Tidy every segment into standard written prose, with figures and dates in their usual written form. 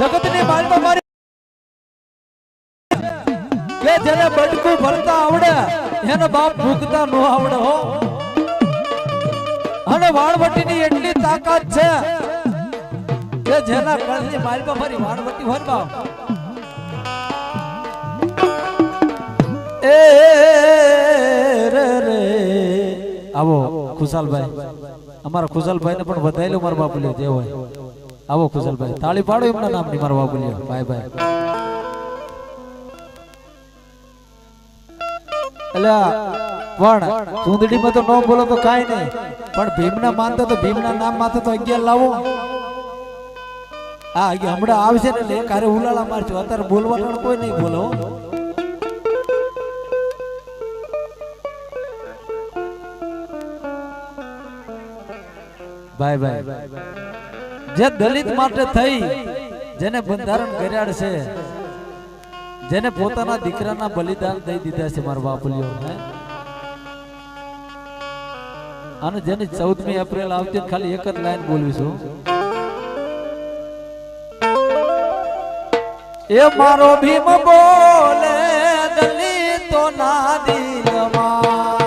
જગતની માલમાં મારી કે જેને બટકું ભરતા આવડે એને બાપ ભૂકતા ન આવડે હો. અને વાણવટીની એટલી તાકાત છે કે જેના કળની માલમાં મારી વાણવટી હોય બાપ એ રે રે. આવો ખુશાલભાઈ, અમારા ખુશાલભાઈ ને પણ વધાઈ લો મારા બાપુલિયો જે હોય. આવો ખુશાલભાઈ, તાળી પાડો એમના નામની મારા બાપુલિયો. ભાઈ ભાઈ એટલે પણ ચૂંદડીમાં તો ન બોલો તો કાઈ નહીં, પણ ભીમના માનતો તો ભીમના નામ માથે તો 11 લાવો. હા હમણાં આવશે ને એટલે કારે ઉલાળા મારજો. અત્યારે બોલવાનું કોઈ નહીં બોલો. ભાઈ ભાઈ જે દલિત માટે થઈ જેને બંધારણ કર્યાડ છે, જેને પોતાના દીકરાના બલિદાન દઈ દીધા છે મારા બાપુલિયો, અને જેની 14મી એપ્રિલ આવતી ખાલી એક જ લાઈન બોલવીશું. એ મારો ભીમ બોલે દલિતો ના દિલમાં,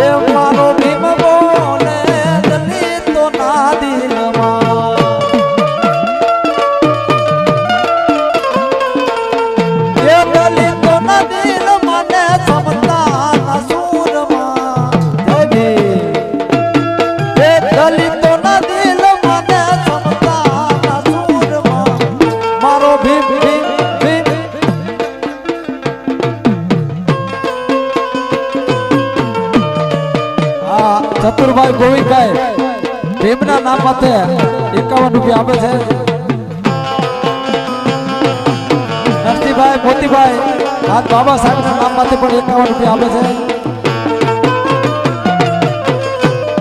એ મારો ભીમ બોલે દલિતો ના દિલમાં, એ દલિતો ના દિલમાં ને સમતા ના સૂરમાં, દલિતો ના દિલમાં ને સમતા ના સૂરમાં મારો ભીમ ભીમ ભીમ. ચતુરભાઈ ગોવિંદભાઈ ભીમના નામ માથે 51 રૂપિયા આપે છે. નરસિંહભાઈ મોતીભાઈ આ બાબા સાહેબના નામ માથે પણ 51 રૂપિયા આપે છે.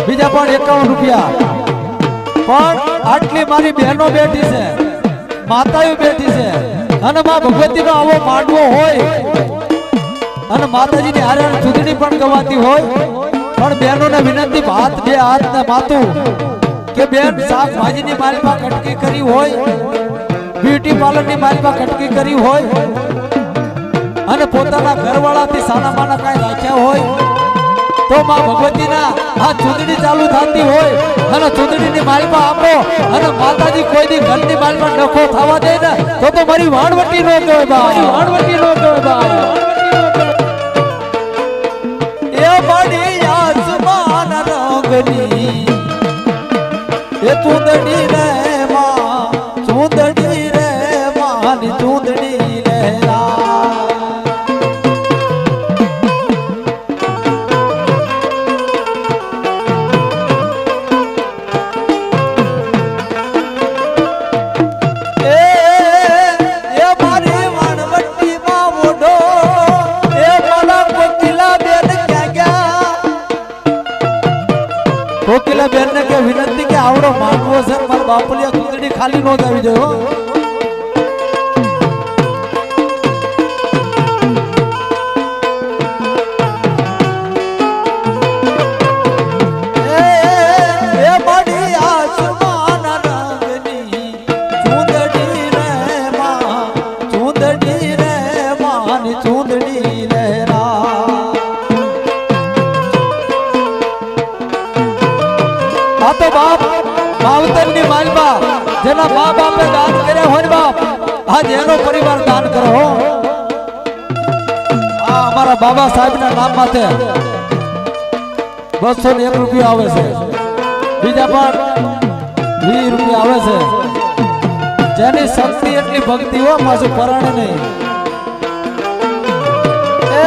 બીજા પણ 51 રૂપિયા. પણ આટલી મારી બહેનો બેઠી છે, માતાઓ બેઠી છે, અને માં ભગવતીનો આવો માંડવો હોય અને માતાજીની હારે ચૂંટણી પણ ગવાતી હોય, પણ બહેનોને વિનંતી હાથ બે હાથ ને માથું કે બેન શાકભાજીની માલમાં કટકી કરી હોય, બ્યુટી પાર્લરની માલમાં કટકી કરી હોય, અને પોતાના ઘરવાળાથી સાના માના કાંઈ રાખ્યા હોય તો માં ભગવતીના આ ચૂંટણી ચાલુ થતી હોય અને ચૂંટણીની માલમાં આપો અને માતાજી કોઈ દી ઘરની માલમાં નખો થવા દે ને તો મારી વાણવટી નો કહેવાય ભાઈ, વાણવટી નો કહેવાય ભાઈ. એ બડી આસમાન રંગની એ ચૂંદડી રે માં, ચૂંદડી રે માની ચૂંદડી લહેરા, કોકિલા બેન ને કે વિનંતી કે આવડો માંગવો છે મારા બાપુલિયા ચૂંટણી ખાલી નો આવી જાય. એ બડી આસમાન રંગની ચૂંદડી રે માં, ચૂંદડી રે માની ચૂંદડી લહેરા, આ તો બાપ માવતરની માલમાં જેના મા બાપે દાન કર્યા હોય બાપ, આજ એનો પરિવાર દાન કરો. આ અમારા બાબા સાહેબના નામ માથે 201 રૂપિયા આવે છે. બીજા પણ 20 રૂપિયા આવે છે. જેની શક્તિ એટલી ભક્તિ હોય પાછું પરાણે નહીં. એ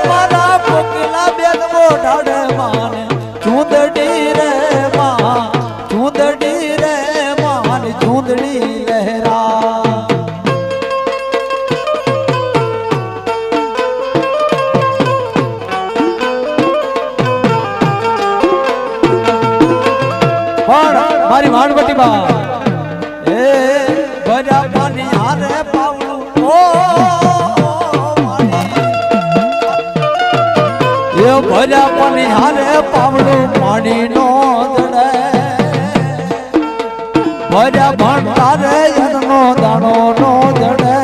મારા કોકિલા બેન મોઢાડે માને ચૂંદડી રે માં, ચૂંદડી રે માની ચૂંદડી લહેરા, પણ મારી વાણવટી બા એ ભર્યા પાણી હારે પાવલું ઓ એ એ ભર્યા પણ હારે પાવડું પાણી નો દડે ભર્યા ભણતારે યનો દાણો નો દડે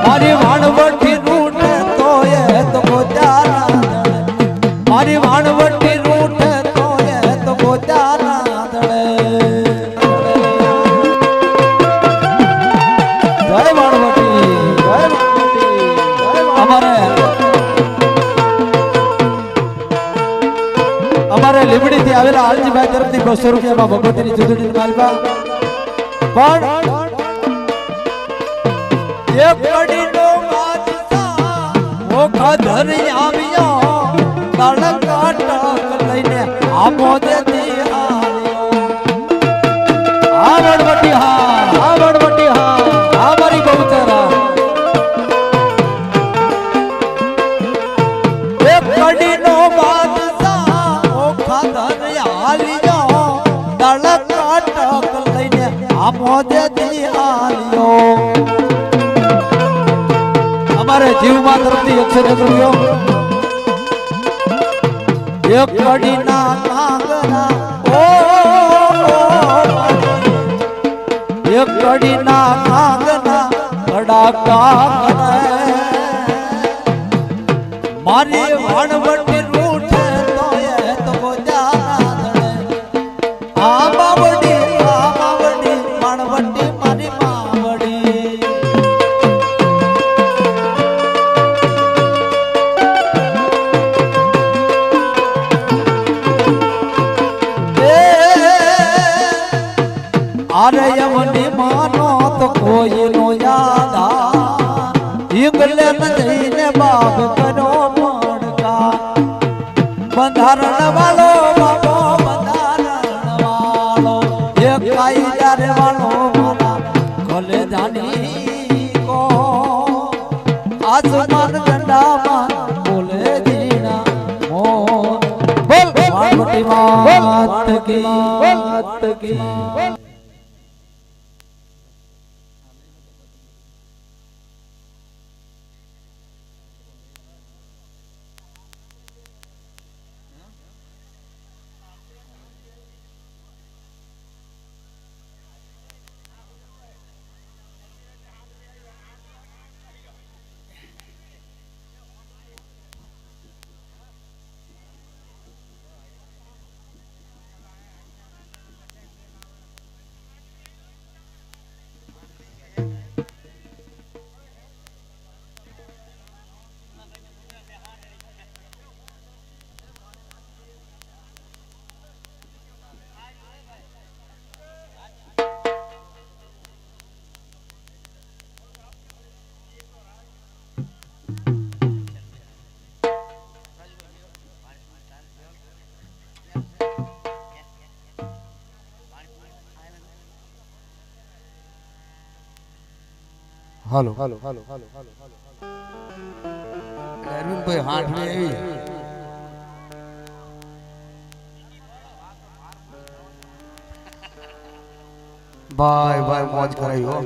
મારી વાણવટી રૂટે તો એ તો ગોત્યાના દડે મારી વાણવટી રૂટે તો એ તો ગોત્યાના દડે જય વાણવટી અમારે લીમડી થી આવેલા આલજીભાઈ તરફથી 200 રૂપિયામાં ભગવતીની ચૂંટણી માલવા પણ એક કડીનો બાદશાહ ઓખા ધરી આવ્યો તડકા ટક લઈને આમો દેતી આવ્યો આ વડવટી હા આ મારી બહુચરા એક કડીનો બાદશાહ ઓખા ધરી આવ્યો તડકા ટક લઈને આમો દેતી આવ્યો અમારે જીવમાં તરફથી 100 રૂપિયો એક કડીના કાંગના ઓ એક કડીના કાંગના કડાકા મારી વાણવટી રૂઠે તો એ તો ગોજાના ધડે આ બાવડી વાણવટી મારી માવડી અરે યમની માનો તો કોઈ નો યાદ ઇંગ્લેન્ડ જઈને બાપ કરો પડકા બંધારણ વાળો બાપો બંધારણ વાળો એ કાયદાર વાળો મારા કોલે જાની કો આસમાન ગંડામાં બોલે જીના મો બોલ વાણવટી માત કી હાલો અરવિંદભાઈ હાથ મે આવી ભાઈ મોજ કરાઈ હો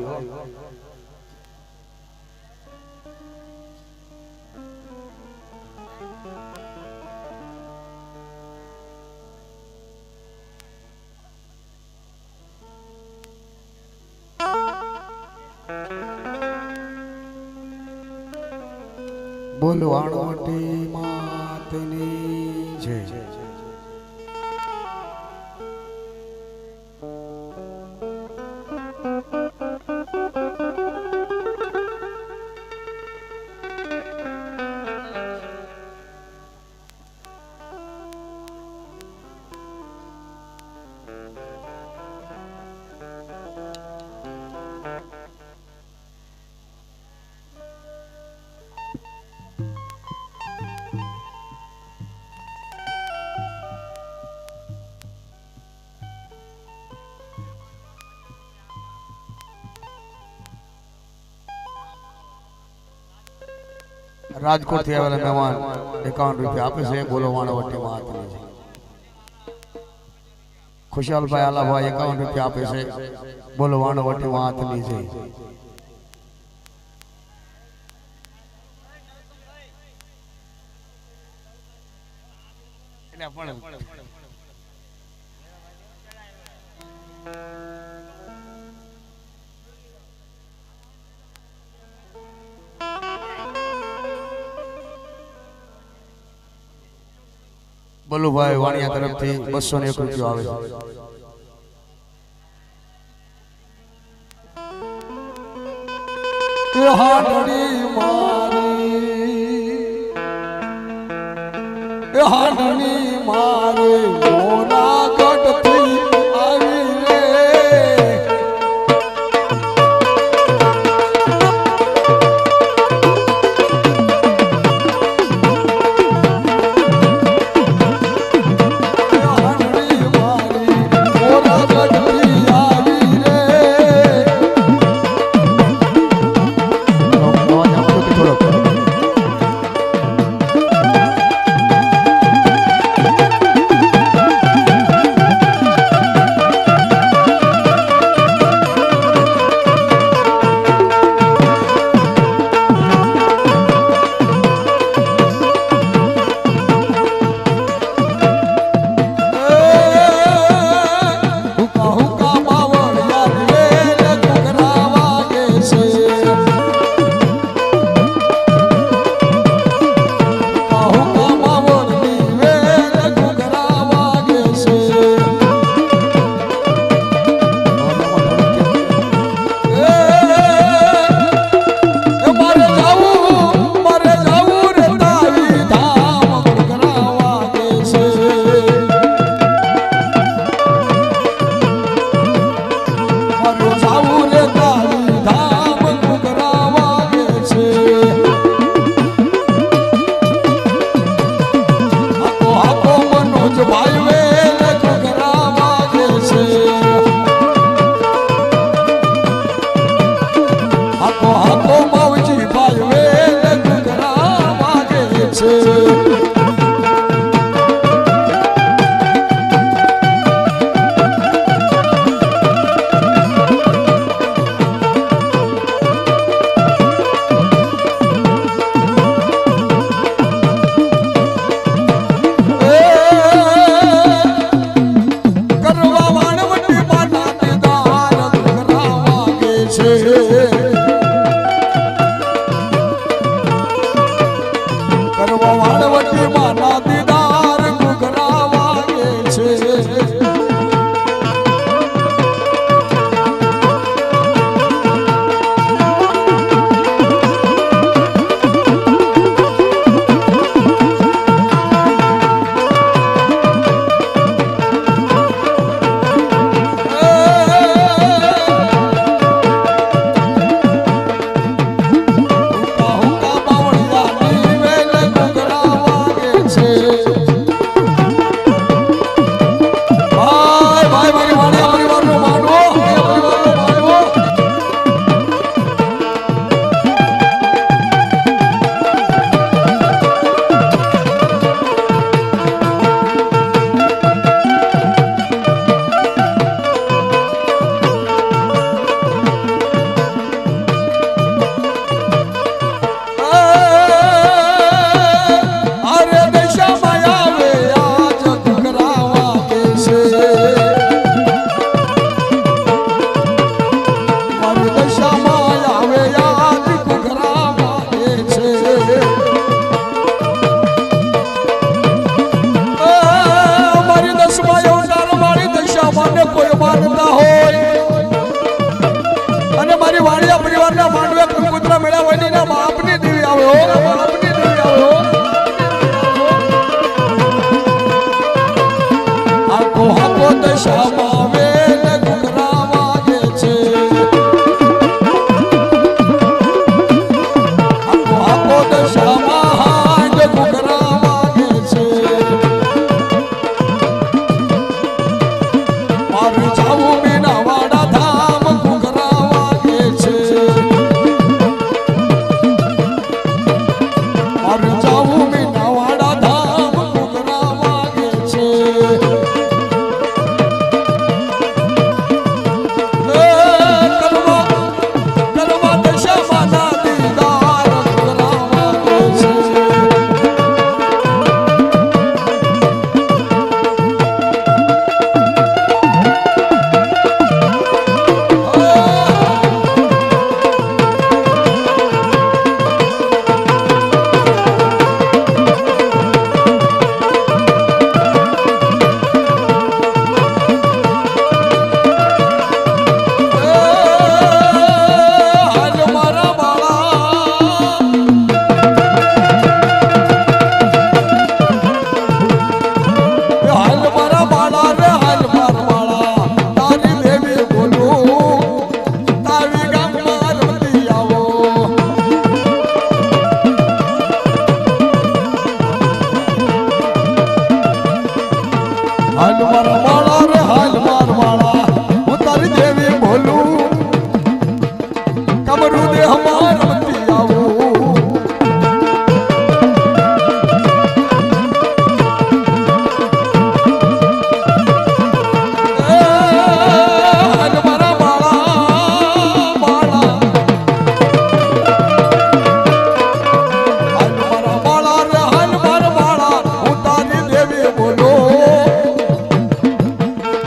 બોલો વાણવટી માતની જય રાજકોટ થી આવેલા મહેમાન 51 રૂપિયા આપે છે બોલો વાણવટી માતની ખુશાલભાઈ આલાભાઈ 51 રૂપિયા આપે છે બોલો વાણવટી માતની છે બલુભાઈ વાણિયા તરફથી 201 રૂપિયો આવે છે હાડડી મારી હાડડી મારી મોરા ગઢથી આવી રે કરવા હાલ મારા માળા રે હાલ માર માળા હું તારી દેવી બોલું કમરું દે હમાર મતી આવું હાલ મારા માળા માળા હાલ મારા માળા રે હાલ માર માળા હું તારી દેવી બોલો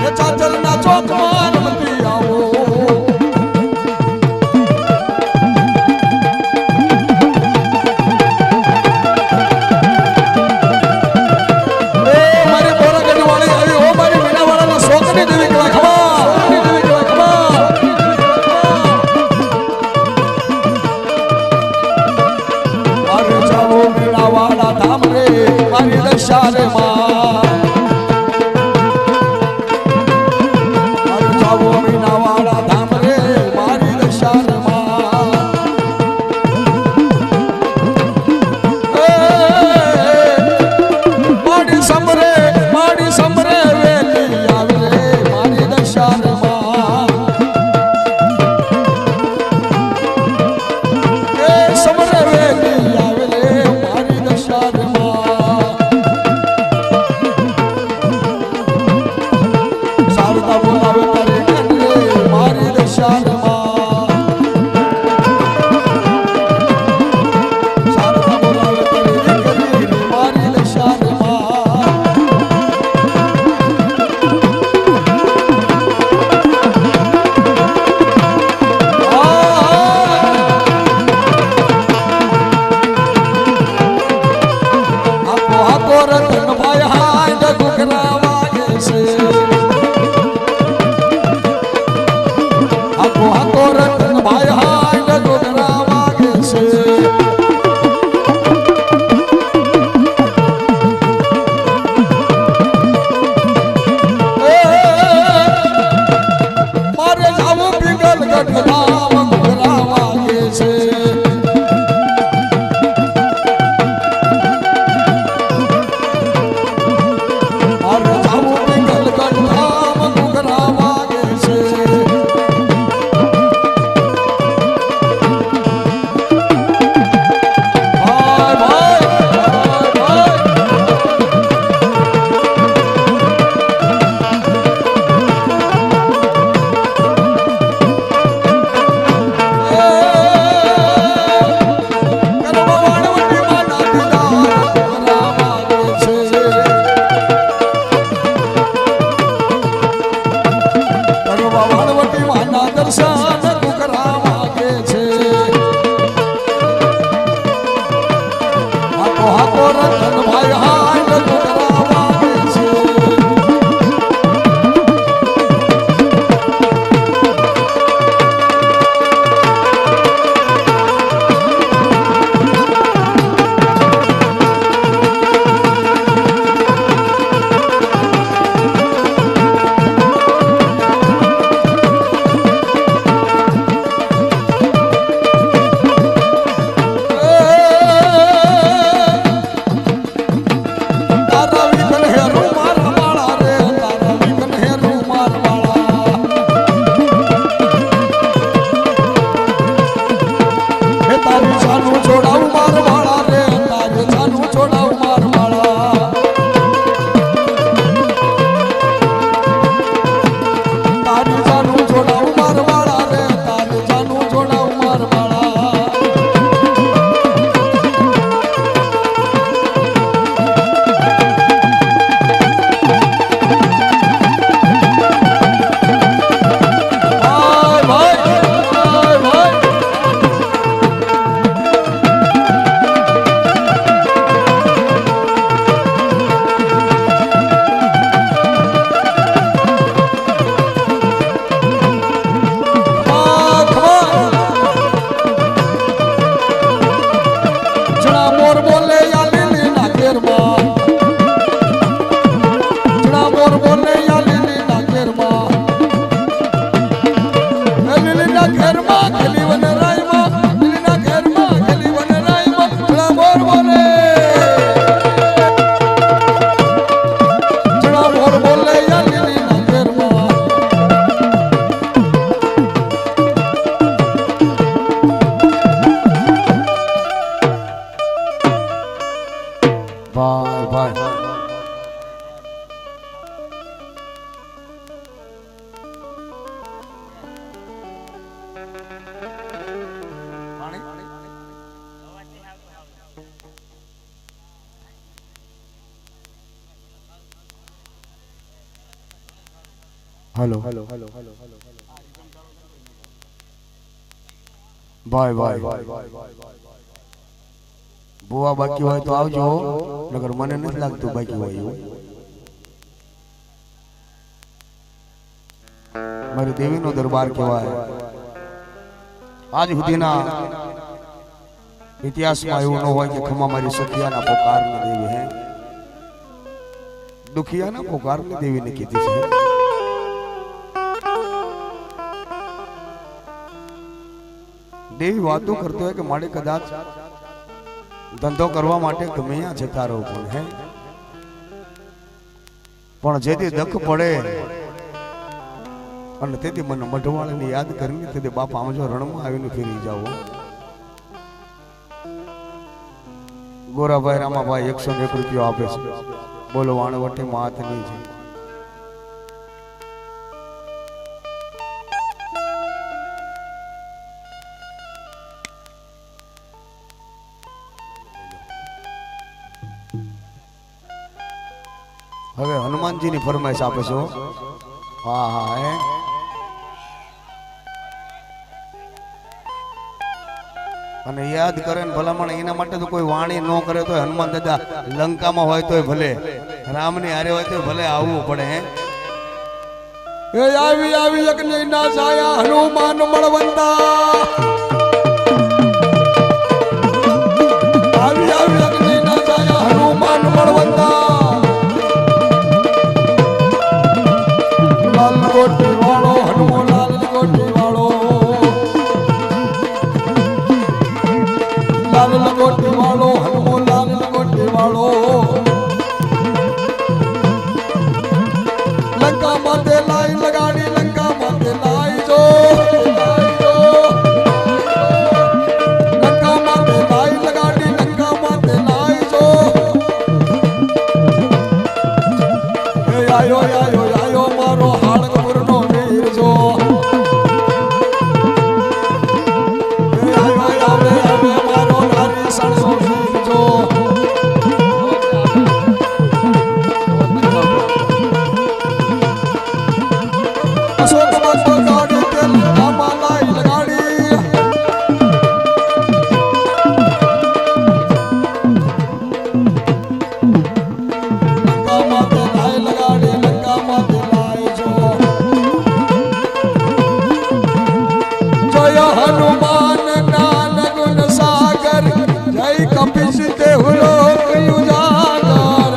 એ ચાચરના ચોકમાં રમતી આવો એ મારી બોરાગઢ વાળી આવી હો મારી મીનાવાળાના શોકની દેવી કહેવાય ખમા શોકની દેવી કહેવાય ખમા મારે જાવો મીનાવાળા ધામ રે મારી દશા રે માં મારે જાવો મીનાવાળા ધામ રે મારી દશા રે માં માડી સમરે વેલી આવે રે મારી દશા રે માં એ સમરે વેલી આવે રે મારી દશા રે માં ભાઈ ભાઈ हेलो भाई भाई बुआ बाकी હોય તો આવજો નગર મને નથી લાગતું બાકી હોય એવું મારી દેવીનો દરબાર કહેવાય આજ સુધીના ઇતિહાસમાં એવું ન હોય કે ખમા મારી સખિયાના પોકારની દેવી હે દુખિયાના પોકારની દેવીને કીધી છે દેવી વાતો કરતો હોય કે મારે કદાચ ધંધો કરવા માટે ગમે ત્યાં જતા રહું પણ હે પણ જેથી દખ પડે અને તેથી મને મઢવાળાને યાદ કરીને તેથી બાપા આમ જો રણમાં આવીને ફેરી જાઓ ગોરાભાઈ રામાભાઈ 101 રૂપિયા આપે છે બોલો વાણવટી માતની છે હવે હનુમાનજીની ફરમાઈશ આપે છો હા હા હે અને યાદ કરે ને ભલામણ એના માટે તો કોઈ વાણી ન કરે તો હનુમાન દાદા લંકામાં હોય તોય ભલે રામની હારે હોય તો ભલે આવવું પડે હે એ આવી આવી યજ્ઞ ના જાયા હનુમાન મળવંતા આવી આવી યજ્ઞ ના જાયા હનુમાન મળવંતા લાલ ગોટી વાળો હનુમાન લાલ ગોટી વાળો લાલ ગોટી વાળો હનુમાન લાલ ગોટી વાળો લંકા માતે લાઈ લગાડી લંકા માતે લાઈ જો લંકા માતે લાઈ લગાડી લંકા માતે લાઈ જો એ આયો આયો આયો મારો હાડકપુરનો વીર જો એ આયો આવે આવે મારો નારી સણસો વીર જો અશોક માતો ગાડી તેલ આમાં લાઈ લગાડી લંકા માતે લાઈ લગાડી લંકા માતે લાઈ જો જય હનુમાન જ્ઞાન ગુણ સાગર જય કપિશ દેવ લોક યુજાગર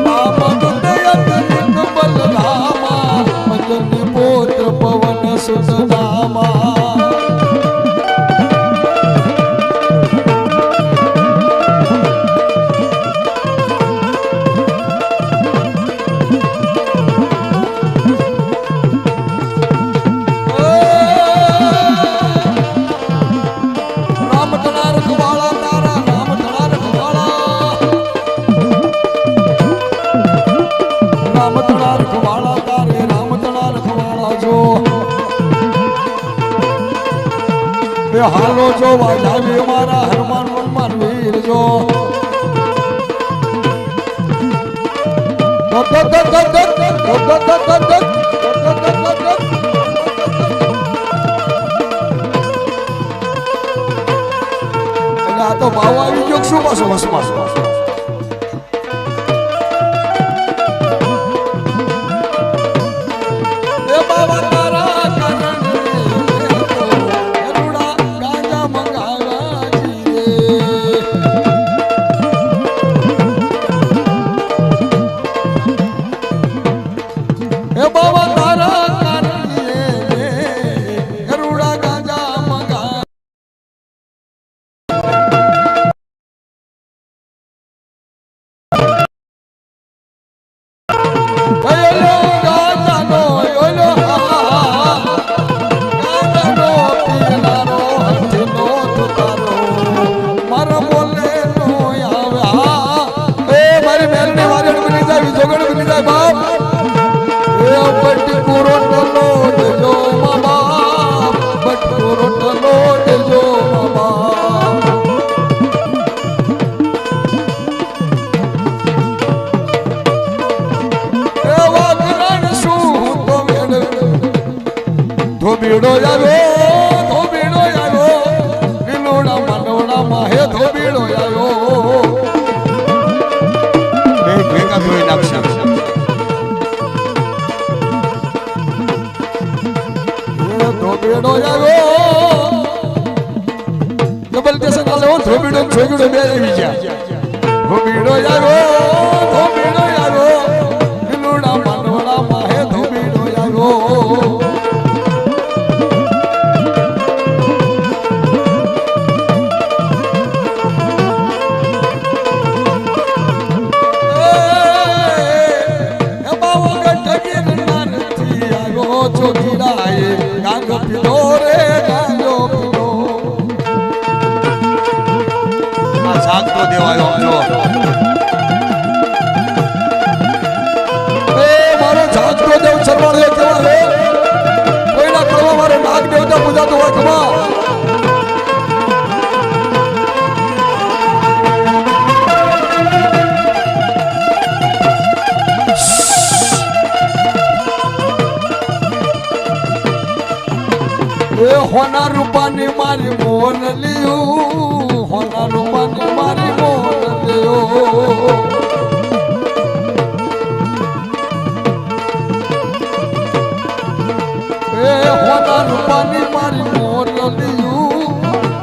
રામ દુદયત નિત બલરામા મદન પુત્ર પવન સુત નામા રામ તણા રખવાળા તારા રામ તણા રખવાળા રામ તણા રખવાળા તારે રામ તણા રખવાળા જો એ હાલો જો વાજાવી મારા હનુમાન હનુમાન વીર જો આ તો ભાવ આવી ગયો શું પાછો વસમાં એ બાબા તારા કરણે તો રૂડા ગાંજા મંગાવ્યા જીરે એ બાબા તારા કરણે રૂડા ગાંજા મંગાવ્યા ઓલો ગાજાનો ઓલો ગાજાનો પીનારો હથનો તુતારો મારા બોલે નો આવે ધોબીડો આવ્યો ધોબીડો આવ્યો લીલોડા માંડવડા માં હે ધોબીડો આવ્યો બે ભેગા ધોઈ નાખશે ધોબીડો આવ્યો ડબલ સ્ટેશન આલે હો ધોબીડો છોકડો બે આવી ગયા ધોબીડો આવ્યો ધોબીડો આવ્યો લીલોડા માંડવડા માં હે ધોબીડો આવ્યો ચોકીડાએ ગાંગો પીધો રે ગાંગો પીધો આ શાક તો દેવાયો આમ જો એ મારો જાગતો દેવ સરવાળે કેવા રે કોઈના કળવા મારો નાગ દેવતા પૂજાતો હોય ખમા હોના રૂપાની મારી મોન લ્યું હોના રૂપાની મારી મોન લ્યો એ હોના રૂપાની મારી મોન લ્યું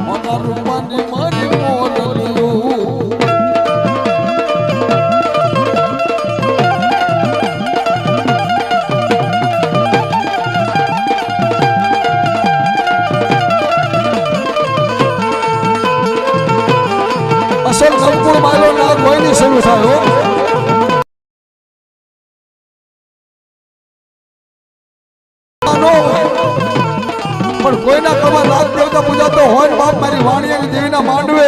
હોના રૂપાની મારી મોન લ્યું અસલ સંપૂર્ણ મારો નાગ કોઈની શરૂ થાય પણ કોઈના કમા નાગ દેવતા પૂજાતો હોય બાપ મારી વાણિયાની દેવીના માંડવે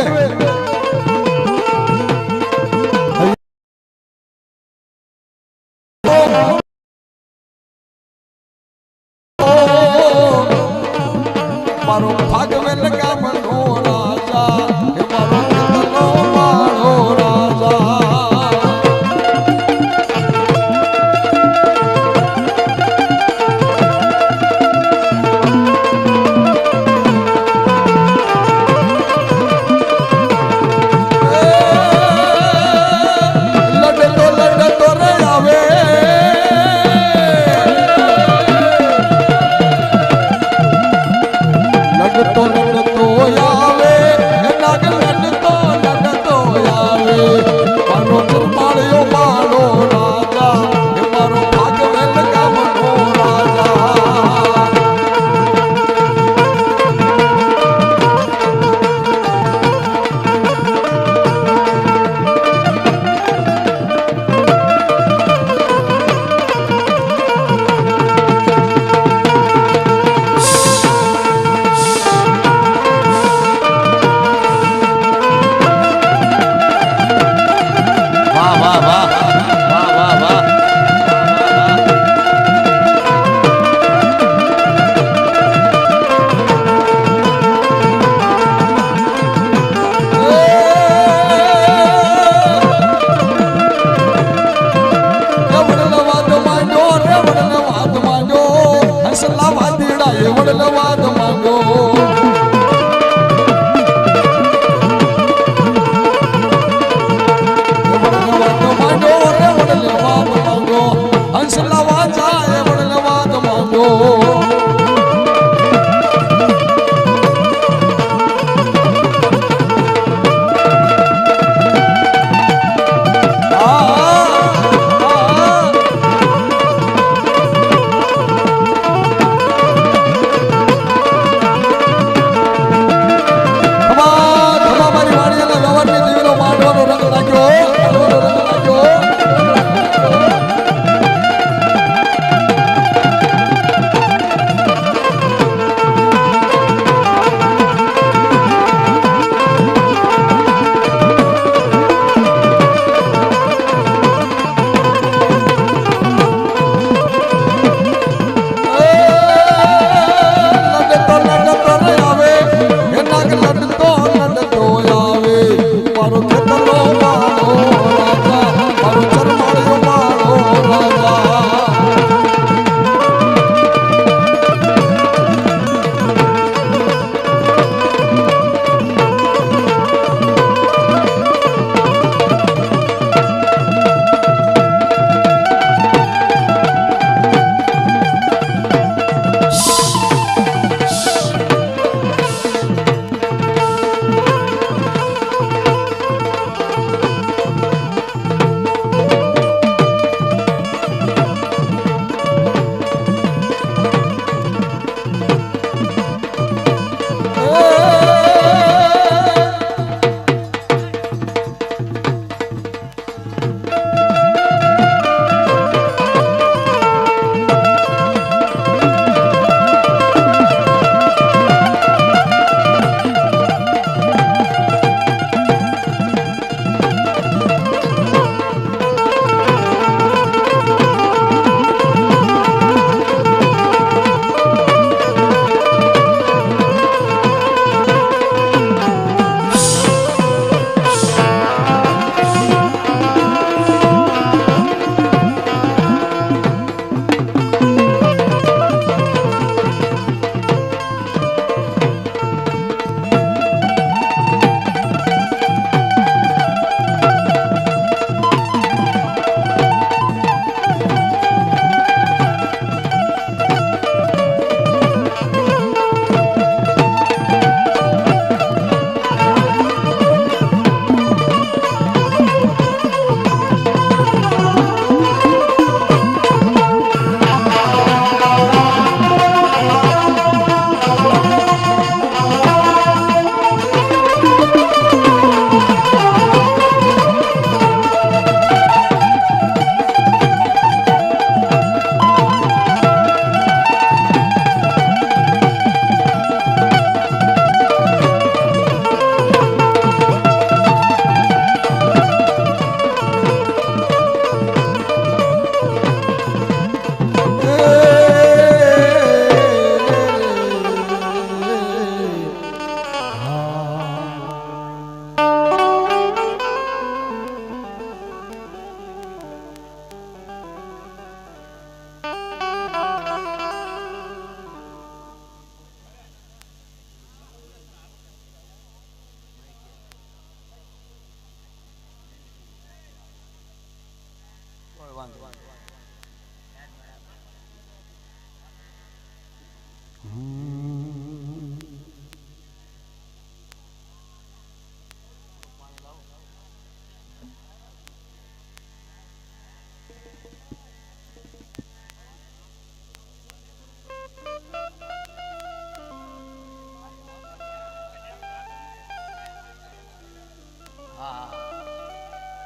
મારો ભાગવે લગા મનો રાજા હે મારો કિતનો મારો રાજા લડતો રે આવે લડતો આવે નાગ લડતો આવે મારો ધર્માળ્યો મારો રાજા હે મારો ભાગવેલ ગામનો રાજા વાહ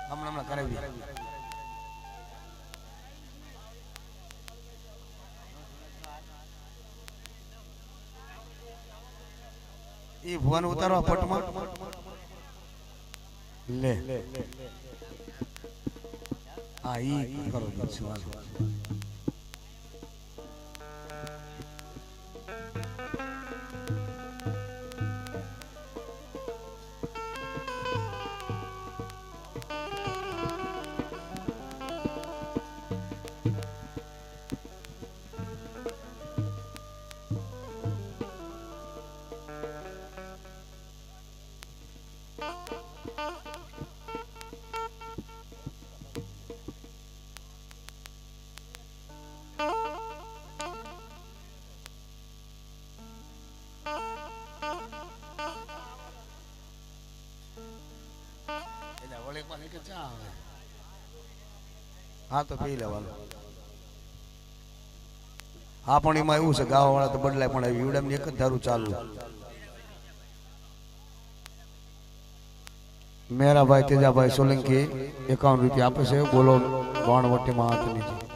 હમણાં કરાવી એ ભુવન ઉતારવા પટમાં લે આ ઈ કરો સવાલ હા તો પી લેવાનું હા પણ એમાં એવું છે ગાવા વાળા તો બદલાય પણ યુડમ એક જ ધારું ચાલુ મેરાભાઈ તેજાભાઈ સોલંકી 51 રૂપિયા આપે છે બોલો બાણવટીમાં હાથ નીચે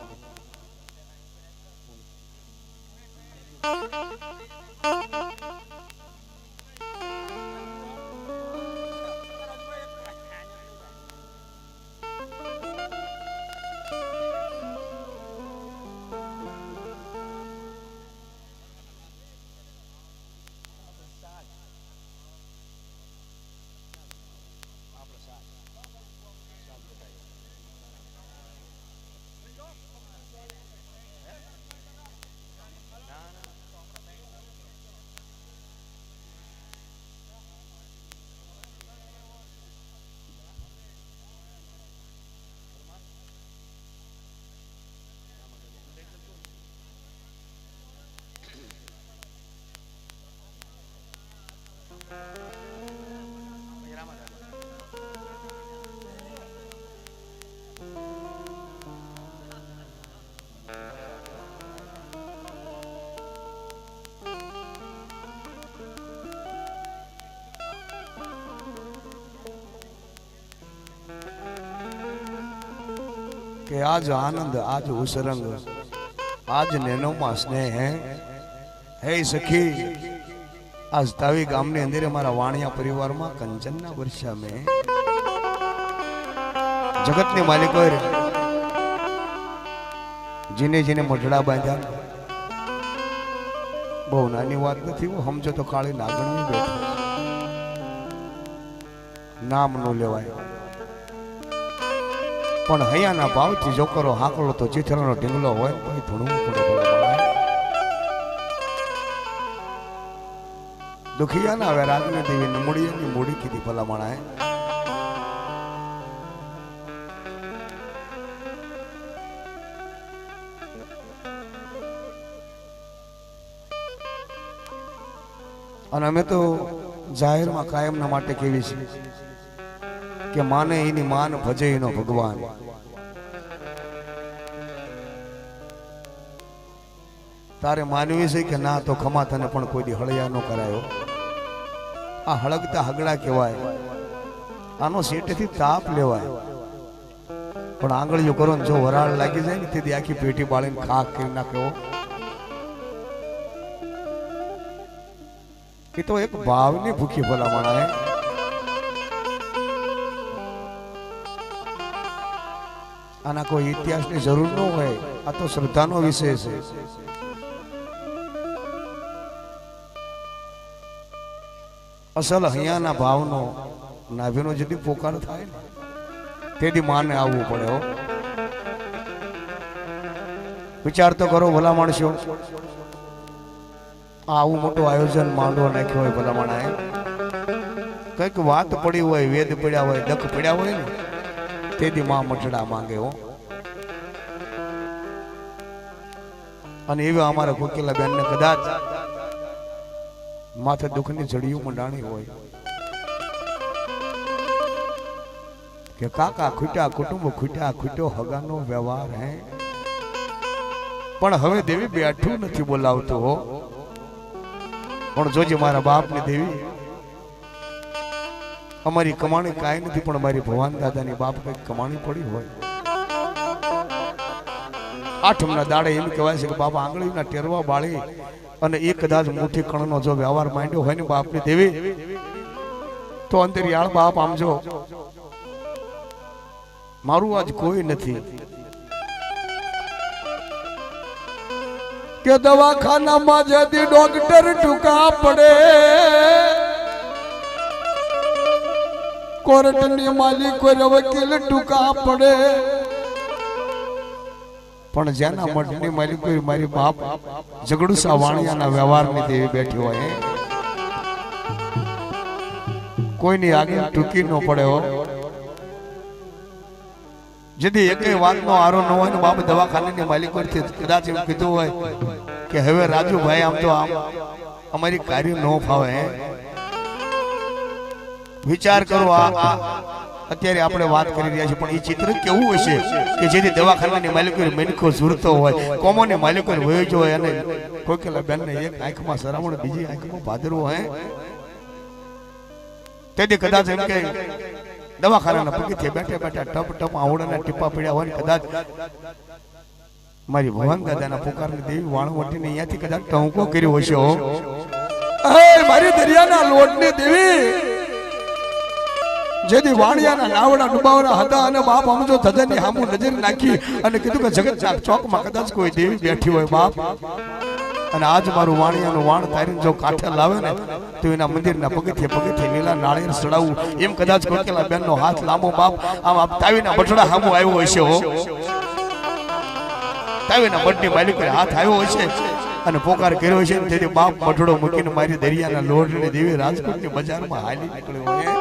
કે આજ આનંદ આજ ઉસરંગ આજ નેનો માં સ્નેહ હે સખી આજ તાવી ગામની અંદર અમારા વાણિયા પરિવારમાં કંચનના વર્ષા મેં જગતની માલિકો જીને જીને મઢડા બાંધ્યા બહુ નાની વાત નથી સમજો તો કાળી નાગણી બેઠો નામ નો લેવાય પણ હૈયાના ભાવથી જો કરો હાકલો તો ચીથરાનો ઢીંગલો હોય તો ધૂણવું પડે દુખિયાના હવે રાગને દેવી નમુડીની મૂડી કીધી ભલામણાએ અને અમે તો જાહેરમાં કાયમના માટે કેવી છે કે માને એની માન ભજે એનો ભગવાન તારે માનવી છે કે ના તો ખમા તને પણ કોઈ દી હળિયા નો કરાયો આ હળગતા હગડા કહેવાય આનો સેટેથી તાપ લેવાય પણ આંગળીઓ કરો ને જો વરાળ લાગી જાય ને તેથી આખી પેટી બાળીને ખાક કરી નાખ્યો એ તો એક ભાવની ભૂખી ભલામણ હે આના કોઈ ઇતિહાસની જરૂર ન હોય આ તો શ્રદ્ધાનો વિષય છે અસલ હૈયાના ભાવનો નાભીનો જેથી પોકાર થાય ને તેથી માને આવવું પડે હો વિચાર તો કરો ભલા માણસો આવું મોટું આયોજન માંડવો નાખ્યો હોય ભલા માણાએ કઈક વાત પડી હોય વેદ પડ્યા હોય દખ પડ્યા હોય ને તેથી માં મઠડા માંગે હો અને એવા અમારા કોકિલા બેન ને કદાચ માથે દુઃખની જડિયું મંડાણી હોય કે કાકા ખૂટ્યા કુટુંબ ખૂટ્યા ખૂટ્યો હગાનો વ્યવહાર હે, પણ હવે દેવી બેઠું નથી બોલાવતો હો. પણ જોજે મારા બાપની દેવી, અમારી કમાણી કાંઈ નથી, પણ મારી ભવાન દાદાની બાપ કઈક કમાણી પડી હોય. આઠમના દાડે એમ કહેવાય છે કે બાપા આંગળીના ટેરવા બાળી અને એ કદાચ મુઠ્ઠી કણનો જો વ્યવહાર માંડ્યો હોય ને બાપની દેવી, તો અંતરિયાળ બાપ આમ જો મારું આજ કોઈ નથી કે દવાખાનામાં જતી ડોક્ટર ટૂંકા પડે, કોર્ટની માલિક વકીલ ટૂંકા પડે, પણ જેના મઠની માલિક મારી બાપ ઝઘડુસા વાણિયાના વ્યવહારની દેવી બેઠી હોય, કોઈની આગળ ટૂંકી ન પડે હો. જેથી એકેય વાતનો આરો ન હોય ને બાપ દવાખાનાની માલિક કદાચ એમ કીધું હોય કે હવે રાજુભાઈ આમ તો આમ અમારી કાર્ય ન ફાવે. વિચાર કરો, આ અત્યારે આપણે વાત કરી રહ્યા છીએ, પણ એ ચિત્ર કેવું હશે કે જેથી દવાખાનાની માલિકો મેનકો ઝૂરતો હોય, કોમોની માલિકો વયો હોય અને કોઈકેલા બેનને એક આંખમાં સરામણ બીજી આંખમાં ભાદરવો હોય. તેથી કદાચ એમ કે દવાખાનાના પગથિયે બેઠા બેઠા ટપ ટપ આવડાના ટીપા પડ્યા હોય, કદાચ મારી ભવાન દાદાના પુકારની દેવી વાણવટીને અહીંયાથી કદાચ ટહુકો કર્યો હશે હો. મારી દરિયાના લોટની દેવી જેથી વાણિયાના નાવડા ડુબાવના હતા અને બાપ સમજો ધજનની સામું નજર નાખી અને કીધું કે જગત ચોકમાં કદાચ કોઈ દેવી બેઠી હોય બાપ, અને આજ મારું વાણિયાનું વાણ તારીને જો કાંઠે લાવે ને તો એના મંદિરના પગથિયે લીલા નાળિયેર ચડાવવું, એમ કદાચ કોકેલા બેનનો હાથ લાંબો બાપ આમ તાવીના બટડા સામું આવ્યો હશે હો. તાવીના બટની માલિક હાથ આવ્યો હશે અને પોકાર કર્યો છે, તેથી બાપ બટડો મૂકીને મારી દરિયાના લોટની દેવી રાજકોટની બજારમાં હાલી નીકળ્યો હોય.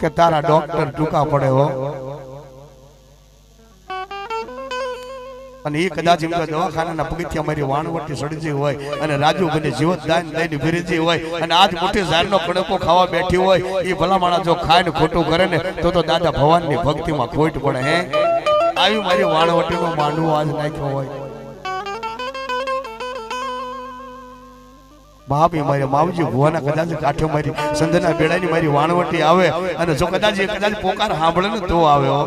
કે તારા ડોક્ટર ટૂંકા પડે હો. અને એ કદાચ એમ દવાખાનાના પગથિયા મારી વાણવટી સડી હોય અને રાજુ બને જીવતદાન લઈને ફેરી હોય અને આજ મોટી ઝાડનો કડકો ખાવા બેઠી હોય, એ ભલા માણસ જો ખાઈને ખોટું કરે ને તો દાદા ભગવાનની ભક્તિમાં ખોટ પડે. હે આવી મારી વાણવટીનો માંડવો આજ નાખ્યો હોય. બાપ એ મારી માવજી ભુવાના કદાચ કાંઠે મારી સંધના બેડાની મારી વાણવટી આવે અને જો કદાચ પોકાર સાંભળે ને તો આવે હો.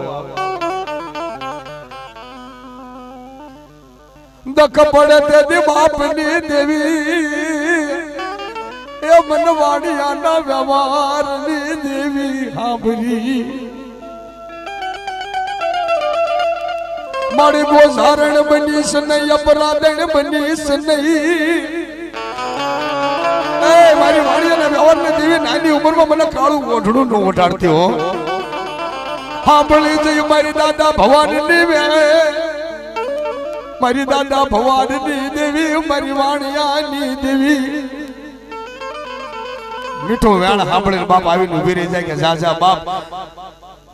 દખ પડે તેથી બાપની દેવી એ મનવાડિયાના વ્યવહારની દેવી સાંભળી, મારી ગોઝારણ બનીશ નહીં, અપરાધણ બનીશ નહીં. મારી વાડિયાના વ્યવહારની દેવી નાની ઉંમરમાં મને કાળું ઓઢડું ન ઓઢાડતી હો. સાંભળી જઈ મારી દાદા ભવાનની વે, મારી દાદા ભવાનની દેવી, મારી વાણિયાની દેવી. મીઠું વેણ સાંભળીને બાપ આવીને ઉભી રહી જાય કે જા જા બાપ,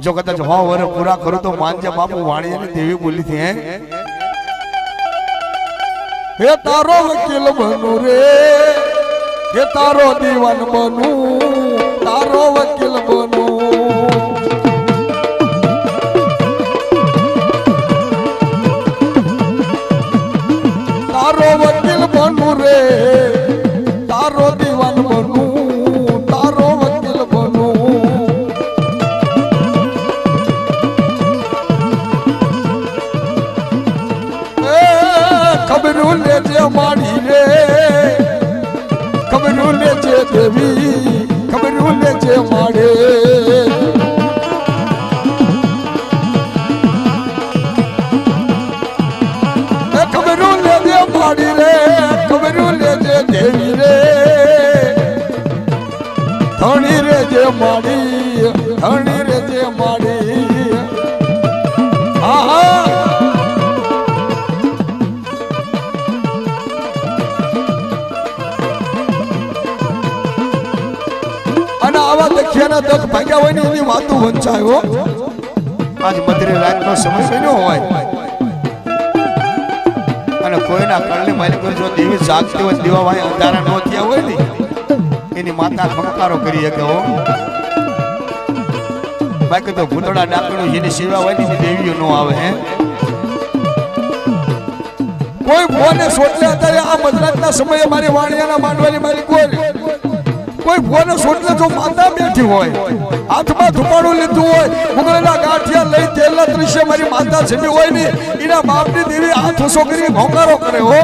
જો કદાચ 100 વર્ષ પૂરા કરું તો માનજે બાપુ વાણિયાની દેવી બોલી થી. હે તારો વકીલ બનું રે, હે તારો દીવાન બનું, તારો વકીલ બનું. તારો વકીલ બનું રે, તારો દીવાન બનું, તારો વકીલ બનું. ખબરું લેજે માડી રે, ખબરું લેજે દેવી, ખબરું લેજે માડે. ખબરું લેજે માડી રે, ખબરું લેજે દેવી રે. ધણી રેજે માડી, ધણી રેજે માડી. આહા આવા દખ્યાના દખ ભાગ્યા હોય ને એની વાતો વંચાયો. આજ મધરી રાતનો સમય બન્યો હોય અને કોઈના કળની માલિક જો દેવી જાગતી હોય દેવા ભાઈ અંધારા ન થયા હોય ને એની માતા ખમકારો કરી શકે હો બાકી તો ભૂતડા ડાકણું જેની સેવા હોય ને દેવીઓ નો આવે હે કોઈ ભોને સોટલે અત્યારે આ મધરાતના સમયે મારી વાણિયાના માંડવાની મારી કોઈ ભોને સોટલે જો માતા બેઠી હોય હાથમાં ધુમાડું લીધું હોય ઉગલેલા ગાંઠિયા લઈ તેલના દૃશ્ય મારી માતા જમી હોય ને એના બાપની દેવી હાથ ઓછો કરી ભોંકારો કરે હો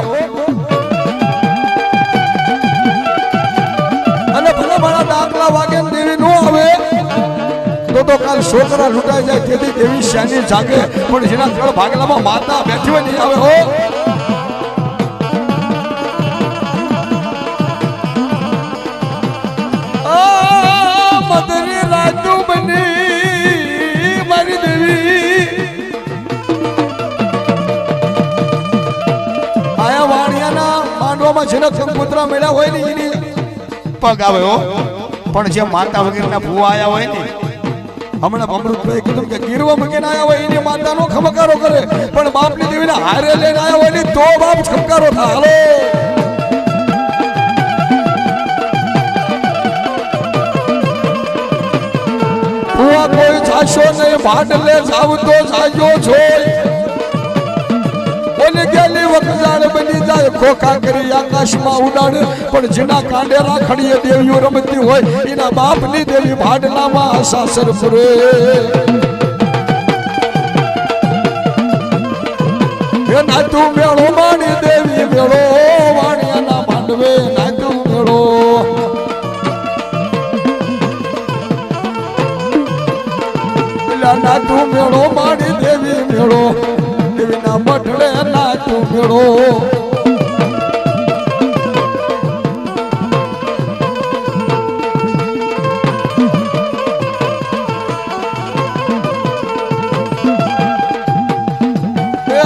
અને ભલે ભલા દાખલા વાગે દેવી નો આવે તો કાલ છોકરા લૂંટાઈ જાય તેથી દેવી શાની જાગે પણ જેના કળ ભાગલામાં માતા બેઠી હોય નહીં આવે હો મધરી રાજુ બની મારી દેવી આયા વાણિયાના માંડવામાં જેનો કંકુતરા મળ્યા હોય ને એની પગ આવે હો પણ જે માતા વગેરેના ભૂવા આયા હોય ને હમણાં અમૃતભાઈ કીધું કે ગીરવા મૂકીને આયા હોય એની માતાનો ખમકારો કરે પણ બાપની દેવીને હારે લઈને આયા હોય ને તો બાપ ખમકારો થાય હાલો કોઈ જાશો નહીં ભાડલે જાવ તો જાજો છો ઓલે ગેલી વખજાળ બની જાય ખોખા કરી આકાશમાં ઉડાડે પણ જેના કાંડે રાખડીએ દેવીઓ રમતી હોય એના બાપની દેવી ભાડલામાં સાસર ફરે એ નાતું મેળો માણી દેવી મેળો વાણિયાના માંડવે નાતું મેળો નાતું મેળો માણી દેવી મેળો દેવીના મઠડે નાતું મેળો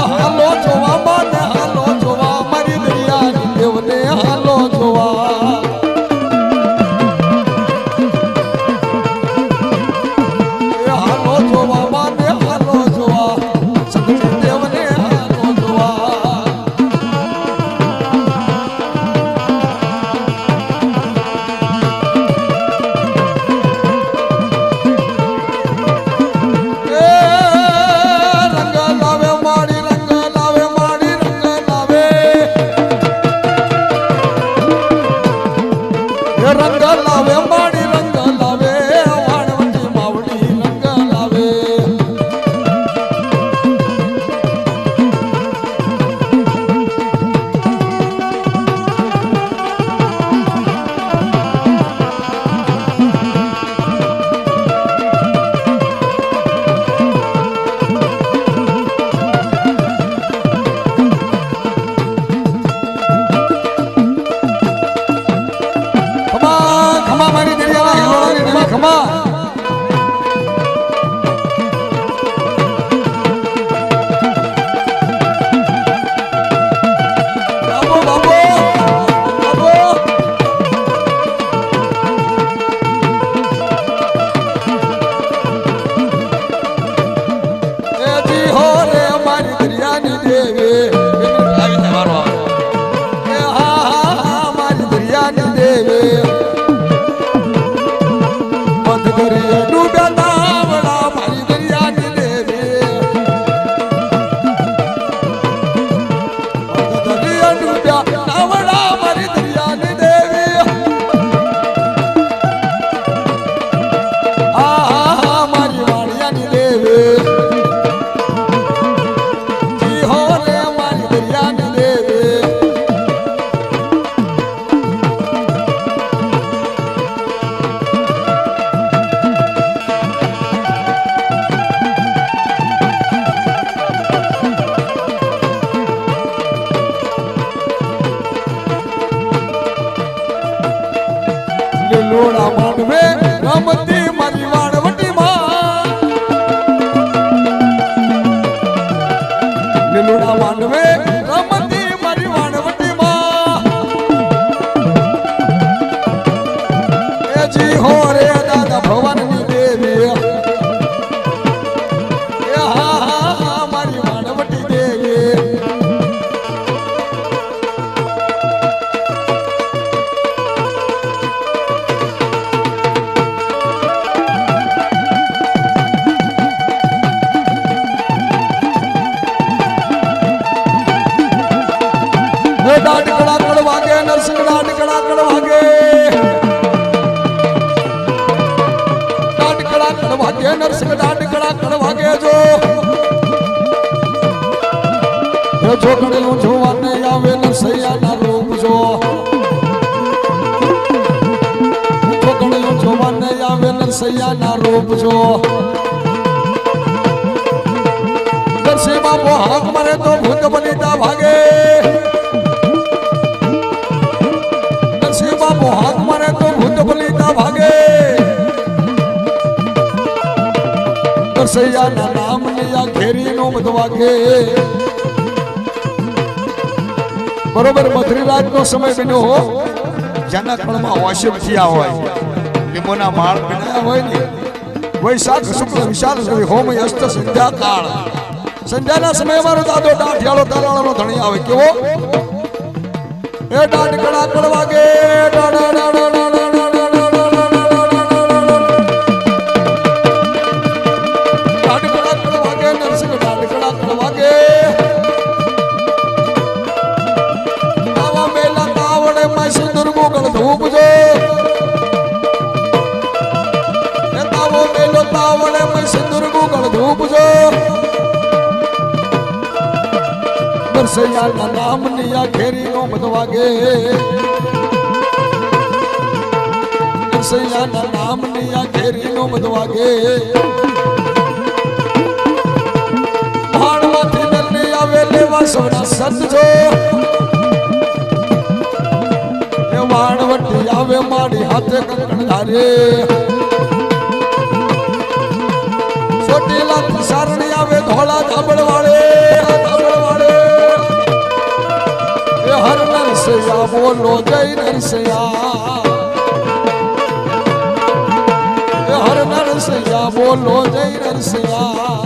હાલો જોવા માને હાલો જોવા મારી દરિયાની દેવને હાલો જોવા કડાકડ વાગે જો હે છોકરીઓ જોવાને આવે ને સૈયાના રૂપ જો છોકરીઓ જોવાને આવે ને સૈયાના રૂપ જો દર્શી બાપો હાથ મારે તો ભૂત બનીતા ભાગે દર્શી બાપો હાથ મારે તો ભૂત બનીતા ભાગે દર્શૈયાના નામની આ ઘેરીનો બધવાગે બરોબર મધુરાજનો સમય બન્યો હો જેના કળમાં ઓશિપ થયા હોય લીંબોના માળ બનાયા હોય ને વૈશાખ શુક્લ વિશાલ રવિ હોમ અસ્ત સંધ્યા કાળ સંધ્યાના સમયે મારો દાદો ડાઢિયાળો તારાળાનો ધણી આવે કેવો એ ડાઢ કડા કડ વાગે ડાડા ડાડા ડાડા ડાઢ કડા કડ વાગે નરસિંહ ડાઢ કડા કડ વાગે આવા મેલા તાવડે માસી દુર્ગોગળ ધૂપ જો એ તાવો મેલો તાવડે માસી દુર્ગોગળ ધૂપ જો દર્શૈયાના નામની આ ઘેરીનો બધવાગે દર્શૈયાના નામની આ ઘેરીનો બધવાગે ભાણમાંથી નલ્લી આવે લેવા સોના સત જો એ વાણવટી આવે મારી હાથે કંકણ ધારે ચોટીલા સારણી આવે ધોળા ધાબળ વાળે હર નરસૈયા બોલો જય નરસૈયા હર નરસૈયા બોલો જય નરસૈયા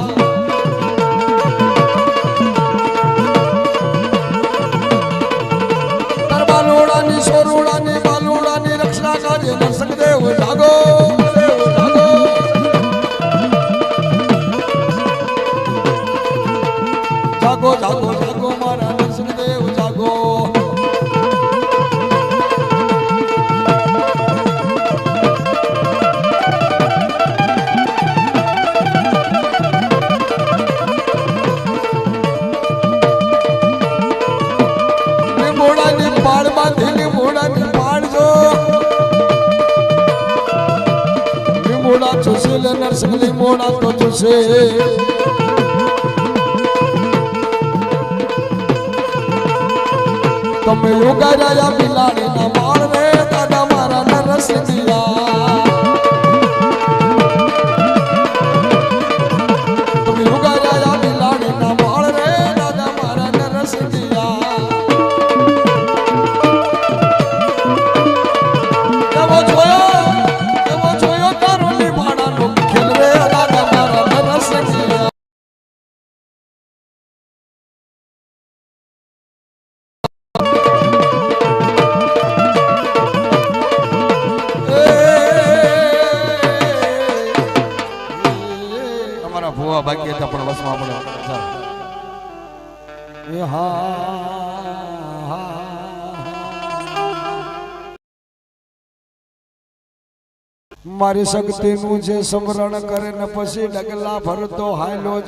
બાલુડાની સોરુડાની બાલુડાની રક્ષા કાજે નરસિંહદેવ જાગો દેવ જાગો જાગો જાગો જાગો મારા નરસિંહદેવ જાગો નરસિંહ લીમોડા તો ચૂસે તમે ઉગાડ્યા બિલાડીના માળ રે દાદા મારા નરસિંહિયા તમે ઉગાડ્યા બિલાડીના માળ રે દાદા મારા નરસિંહિયા એવો જોયો તારો લીમાડાનો ખેલ રે દાદા મારા નરસિંહિયા ભૂવા બાકી હતા પણ વસમાં પડે મારી શક્તિનું જે સ્મરણ કરે ને પછી ડગલા ભરતો હાયલો